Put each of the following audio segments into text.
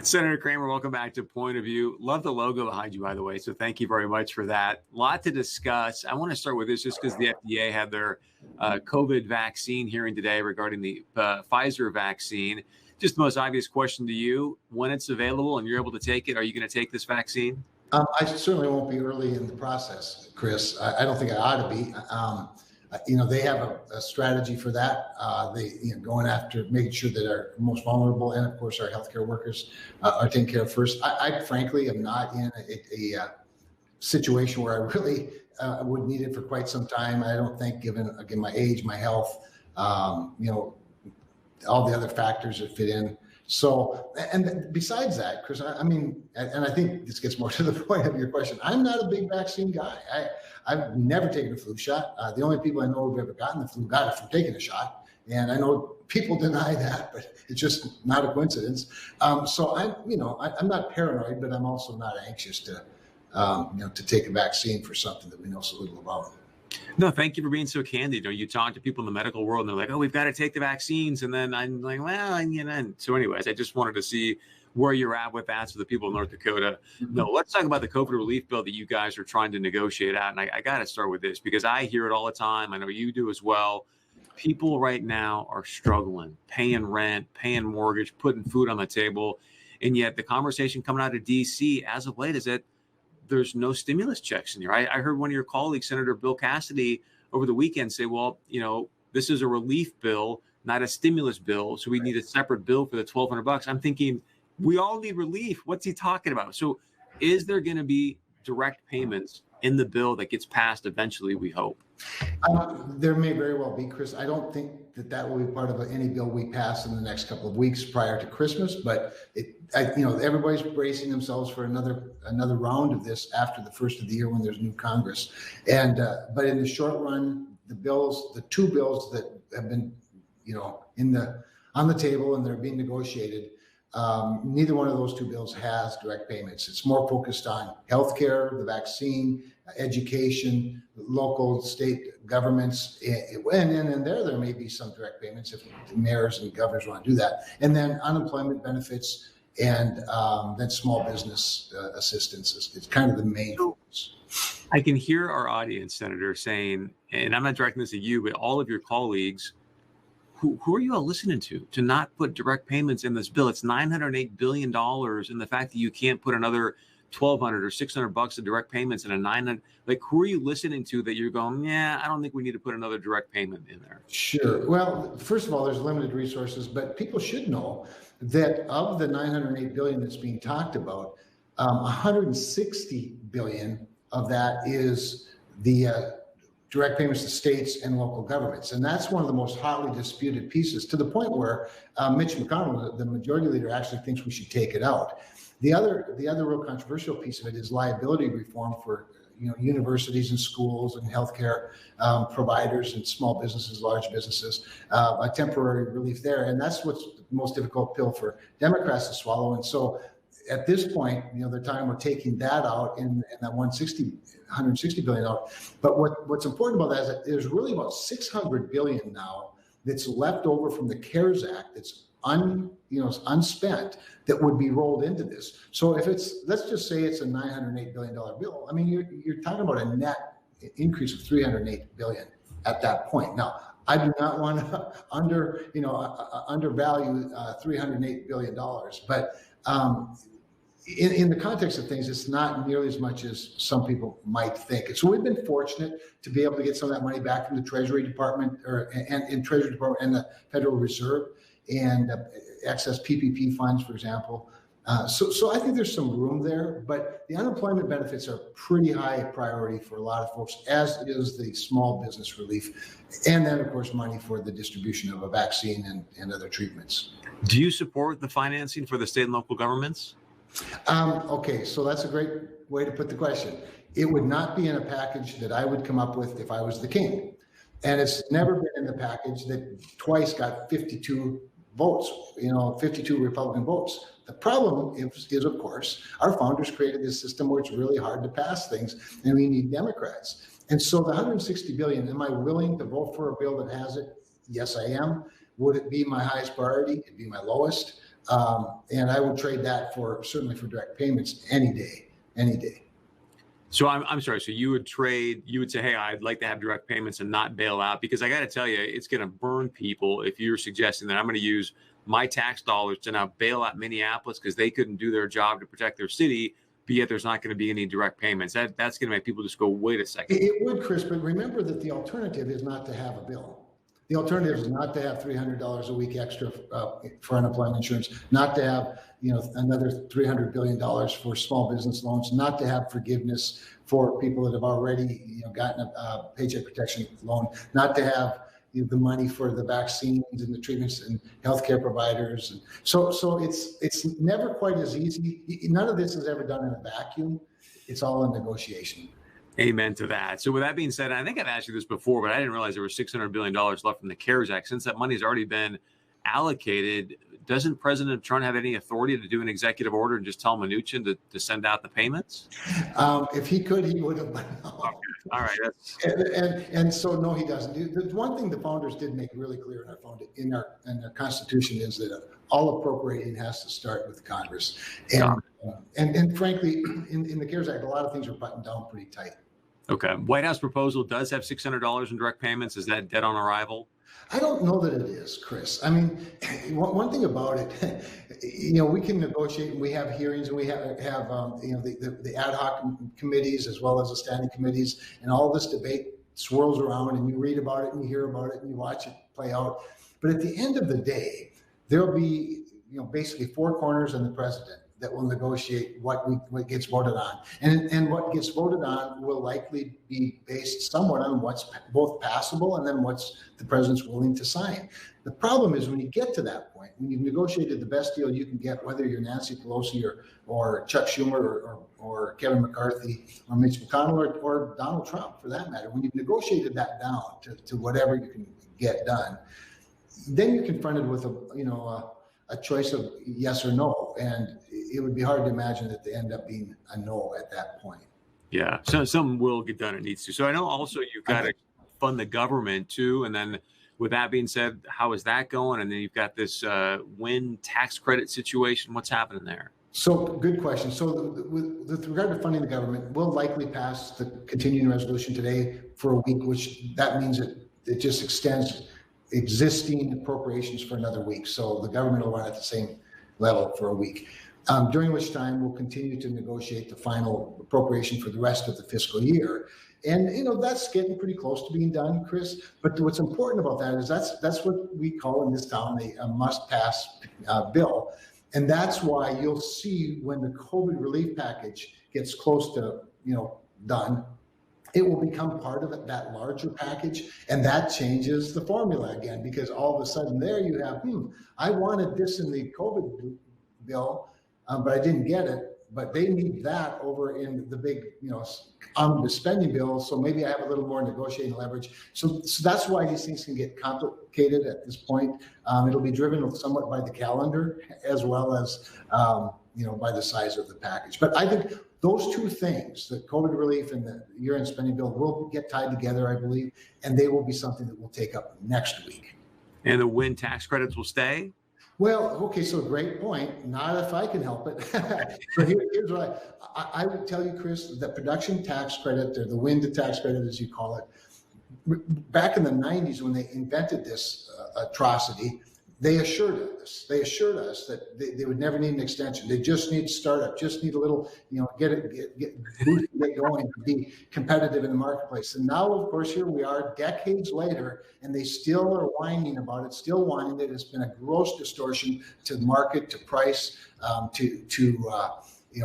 Senator Cramer, welcome back to Point of View. Love the logo behind you, by the way. So thank you very much for that. A lot to discuss. I want to start with this just because the FDA had their COVID vaccine hearing today regarding the Pfizer vaccine. Just the most obvious question to you: when it's available and you're able to take it, are you going to take this vaccine? I certainly won't be early in the process, Chris. I don't think I ought to be. They have a strategy for that. Going after making sure that our most vulnerable and, of course, our healthcare workers are taken care of first. I frankly am not in a situation where I really would need it for quite some time. I don't think, given my age, my health, all the other factors that fit in. So, and besides that, Chris, I think this gets more to the point of your question. I'm not a big vaccine guy. I've never taken a flu shot. The only people I know who've ever gotten the flu got it from taking a shot. And I know people deny that, but it's just not a coincidence. So I'm not paranoid, but I'm also not anxious to take a vaccine for something that we know so little about. No, thank you for being so candid. You talk to people in the medical world and they're like, oh, we've got to take the vaccines. And then I'm like, well, so anyways, I just wanted to see where you're at with that. So the people in North Dakota, let's talk about the COVID relief bill that you guys are trying to negotiate out. And I got to start with this because I hear it all the time. I know you do as well. People right now are struggling, paying rent, paying mortgage, putting food on the table. And yet the conversation coming out of DC as of late is that there's no stimulus checks in here. I heard one of your colleagues, Senator Bill Cassidy, over the weekend say, well, this is a relief bill, not a stimulus bill. So we need a separate bill for the $1,200. I'm thinking we all need relief. What's he talking about? So is there going to be direct payments in the bill that gets passed eventually, we hope? There may very well be, Chris. I don't think that will be part of any bill we pass in the next couple of weeks prior to Christmas, but everybody's bracing themselves for another round of this after the first of the year when there's new Congress. And but in the short run, the two bills that have been on the table and they're being negotiated, neither one of those two bills has direct payments. It's more focused on healthcare, the vaccine, education, local, state governments, and there may be some direct payments if the mayors and governors want to do that, and then unemployment benefits and then small business assistance. It's kind of the main focus. I can hear our audience, Senator, saying, and I'm not directing this at you, but all of your colleagues, who are you all listening to not put direct payments in this bill? It's $908 billion. And the fact that you can't put another $1,200 or $600 of direct payments in a $900, who are you listening to that you're going, I don't think we need to put another direct payment in there? Sure. Well, first of all, there's limited resources, but people should know that of the $908 billion that's being talked about, $160 billion of that is the direct payments to states and local governments. And that's one of the most hotly disputed pieces, to the point where Mitch McConnell, the majority leader, actually thinks we should take it out. The other real controversial piece of it is liability reform for universities and schools and healthcare providers and small businesses, large businesses, a temporary relief there. And that's what's the most difficult pill for Democrats to swallow. And so at this point, they're talking about taking that out and that $160 billion out. But what's important about that is that there's really about $600 billion now that's left over from the CARES Act that's unspent that would be rolled into this. So if let's just say it's a $908 billion bill, I mean, you're talking about a net increase of $308 billion at that point. Now, I do not want to undervalue $308 billion, but in the context of things, it's not nearly as much as some people might think. And so we've been fortunate to be able to get some of that money back from the Treasury Department and Treasury Department and the Federal Reserve and access PPP funds, for example. So I think there's some room there, but the unemployment benefits are pretty high priority for a lot of folks, as is the small business relief. And then, of course, money for the distribution of a vaccine and other treatments. Do you support the financing for the state and local governments? Okay, so that's a great way to put the question. It would not be in a package that I would come up with if I was the king. And it's never been in the package that twice got 52 votes, 52 Republican votes. The problem is, of course, our founders created this system where it's really hard to pass things, and we need Democrats. And so the $160 billion, am I willing to vote for a bill that has it? Yes, I am. Would it be my highest priority? It'd be my lowest. And I would trade that certainly for direct payments any day. So I'm sorry. So you would say, hey, I'd like to have direct payments and not bail out, because I got to tell you, it's going to burn people if you're suggesting that I'm going to use my tax dollars to now bail out Minneapolis because they couldn't do their job to protect their city, but yet there's not going to be any direct payments. That's going to make people just go, wait a second. It would, Chris, but remember that the alternative is not to have a bill. The alternative is not to have $300 a week extra for unemployment insurance, not to have another $300 billion for small business loans, not to have forgiveness for people that have already gotten a paycheck protection loan, not to have the money for the vaccines and the treatments and healthcare providers. And so it's never quite as easy. None of this is ever done in a vacuum. It's all in negotiation. Amen to that. So with that being said, I think I've asked you this before, but I didn't realize there was $600 billion left from the CARES Act. Since that money's already been allocated, doesn't President Trump have any authority to do an executive order and just tell Mnuchin to send out the payments? If he could, he would have. No. Okay. All right. And so no, he doesn't. The one thing the founders did make really clear in our Constitution is that all appropriating has to start with Congress. And frankly, in the CARES Act, a lot of things are buttoned down pretty tight. Okay. White House proposal does have $600 in direct payments. Is that dead on arrival? I don't know that it is, Chris. I mean, one thing about it, we can negotiate, and we have hearings, and we have the ad hoc committees as well as the standing committees, and all this debate swirls around, and you read about it, and you hear about it, and you watch it play out. But at the end of the day, there'll be basically four corners and the president that will negotiate what gets voted on. And what gets voted on will likely be based somewhat on what's both passable and then what's the president's willing to sign. The problem is when you get to that point, when you've negotiated the best deal you can get, whether you're Nancy Pelosi or Chuck Schumer or Kevin McCarthy or Mitch McConnell or Donald Trump for that matter, when you've negotiated that down to whatever you can get done, then you're confronted with a choice of yes or no. And it would be hard to imagine that they end up being a no at that point. Yeah, so some will get done. It needs to. So I know also you've got to fund the government too. And then with that being said, how is that going? And then you've got this wind tax credit situation. What's happening there? So good question. So with regard to funding the government, we'll likely pass the continuing resolution today for a week, which that means it just extends existing appropriations for another week. So the government will run at the same level for a week, during which time we'll continue to negotiate the final appropriation for the rest of the fiscal year. And, that's getting pretty close to being done, Chris. But what's important about that is that's what we call in this town a must-pass bill. And that's why you'll see when the COVID relief package gets close to, done, it will become part of that larger package, and that changes the formula again, because all of a sudden there you have, I wanted this in the COVID bill, but I didn't get it, but they need that over in the big, the spending bill, so maybe I have a little more negotiating leverage. So that's why these things can get complicated at this point. It'll be driven somewhat by the calendar as well as, by the size of the package. But I think those two things, the COVID relief and the year-end spending bill, will get tied together, I believe, and they will be something that we'll take up next week. And the wind tax credits will stay? Well, okay, so great point. Not if I can help it. So here's what I would tell you, Chris, the production tax credit, or the wind tax credit as you call it, back in the 90s when they invented this atrocity, they assured us that they would never need an extension. They just need startup, just need a little, get going, be competitive in the marketplace. And now, of course, here we are decades later, and they still are whining about it, still whining that it's been a gross distortion to market, to price, to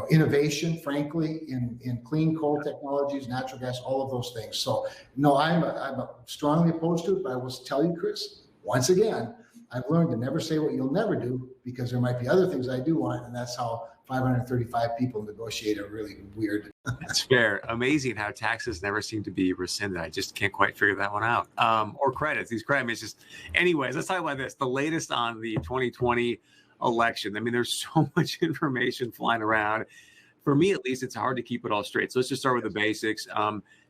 innovation, frankly, in clean coal technologies, natural gas, all of those things. So, no, I'm strongly opposed to it, but I will tell you, Chris, once again, I've learned to never say what you'll never do, because there might be other things I do want, and that's how 535 people negotiate a really weird. That's fair. Amazing how taxes never seem to be rescinded. I just can't quite figure that one out. Or credits. These credits, just, anyways, let's talk about this. The latest on the 2020 election. I mean, there's so much information flying around. For me, at least, it's hard to keep it all straight. So let's just start with the basics.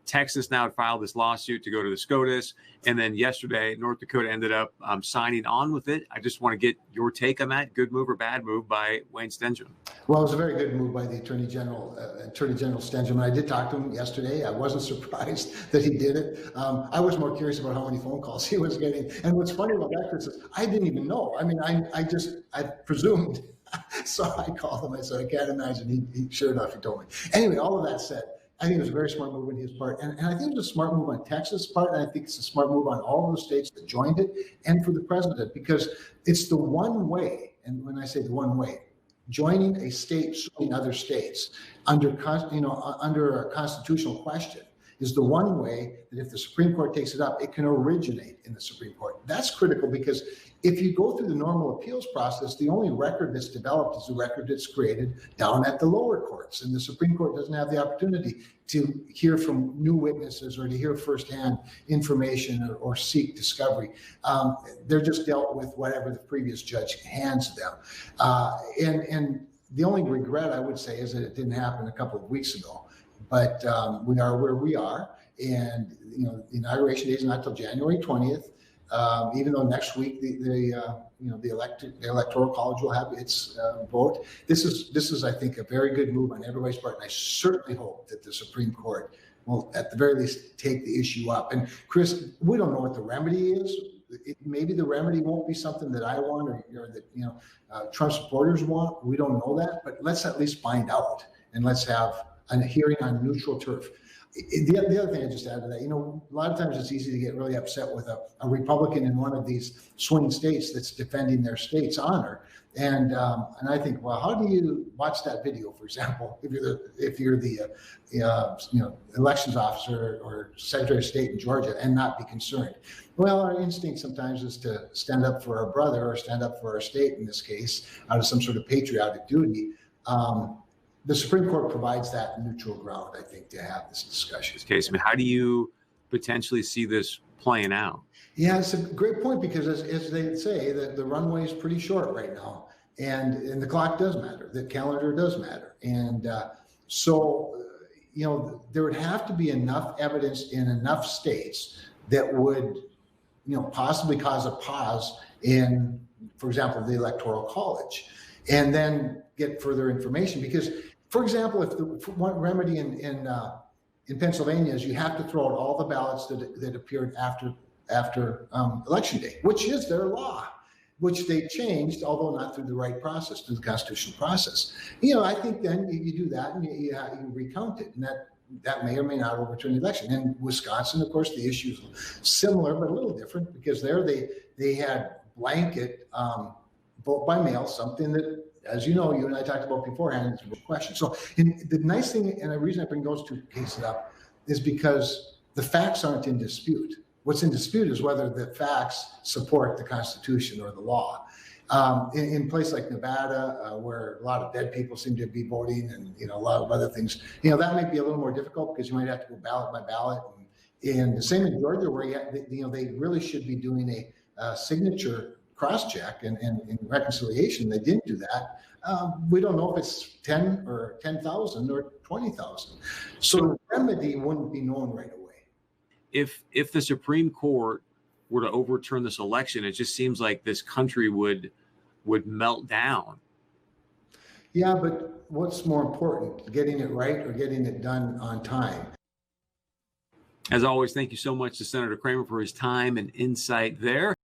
Texas now had filed this lawsuit to go to the SCOTUS. And then yesterday, North Dakota ended up signing on with it. I just want to get your take on that. Good move or bad move by Wayne Stenjum? Well, it was a very good move by the Attorney General Stenjum. And I did talk to him yesterday. I wasn't surprised that he did it. I was more curious about how many phone calls he was getting. And what's funny about that, Chris, is I didn't even know. I mean, I presumed. So I called him. I said, I can't imagine. He sure enough, he told me. Anyway, all of that said, I think it was a very smart move on his part. And I think it was a smart move on Texas' part. And I think it's a smart move on all of the states that joined it and for the president, because it's the one way. And when I say the one way, joining a state suing other states under a constitutional question is the one way that if the Supreme Court takes it up, it can originate in the Supreme Court. That's critical, because if you go through the normal appeals process, the only record that's developed is the record that's created down at the lower courts. And the Supreme Court doesn't have the opportunity to hear from new witnesses or to hear firsthand information or seek discovery. They're just dealt with whatever the previous judge hands them. And the only regret I would say is that it didn't happen a couple of weeks ago. But we are where we are, and the inauguration day is not till January 20th. Even though next week the electoral college will have its vote. This is I think a very good move on everybody's part, and I certainly hope that the Supreme Court will at the very least take the issue up. And Chris, we don't know what the remedy is. Maybe the remedy won't be something that I want or that Trump supporters want. We don't know that, but let's at least find out, and let's have a hearing on neutral turf. The other thing I just add to that, a lot of times it's easy to get really upset with a Republican in one of these swing states that's defending their state's honor. And I think, well, how do you watch that video, for example, if you're the elections officer or Secretary of State in Georgia and not be concerned? Well, our instinct sometimes is to stand up for our brother or stand up for our state in this case out of some sort of patriotic duty. The Supreme Court provides that neutral ground, I think, to have this discussion. Case, how do you potentially see this playing out? Yeah, it's a great point, because as they say, the runway is pretty short right now, and the clock does matter. The calendar does matter, and so there would have to be enough evidence in enough states that would possibly cause a pause in, for example, the Electoral College, and then get further information. Because, for example, if the one remedy in Pennsylvania is you have to throw out all the ballots that appeared after Election Day, which is their law, which they changed, although not through the right process, through the constitutional process. I think then you do that and you recount it, and that may or may not overturn the election. In Wisconsin, of course, the issue is similar but a little different, because there they had blanket vote by mail, something that, as you know, you and I talked about beforehand, it's a real question. So the nice thing, and the reason I bring those two cases up, is because the facts aren't in dispute. What's in dispute is whether the facts support the Constitution or the law. In places like Nevada, where a lot of dead people seem to be voting, and a lot of other things, that might be a little more difficult, because you might have to go ballot by ballot. And the same in Georgia, where they really should be doing a signature cross-check and reconciliation. They didn't do that. We don't know if it's 10 or 10,000 or 20,000. So the remedy wouldn't be known right away. If the Supreme Court were to overturn this election, it just seems like this country would melt down. Yeah, but what's more important, getting it right or getting it done on time? As always, thank you so much to Senator Cramer for his time and insight there.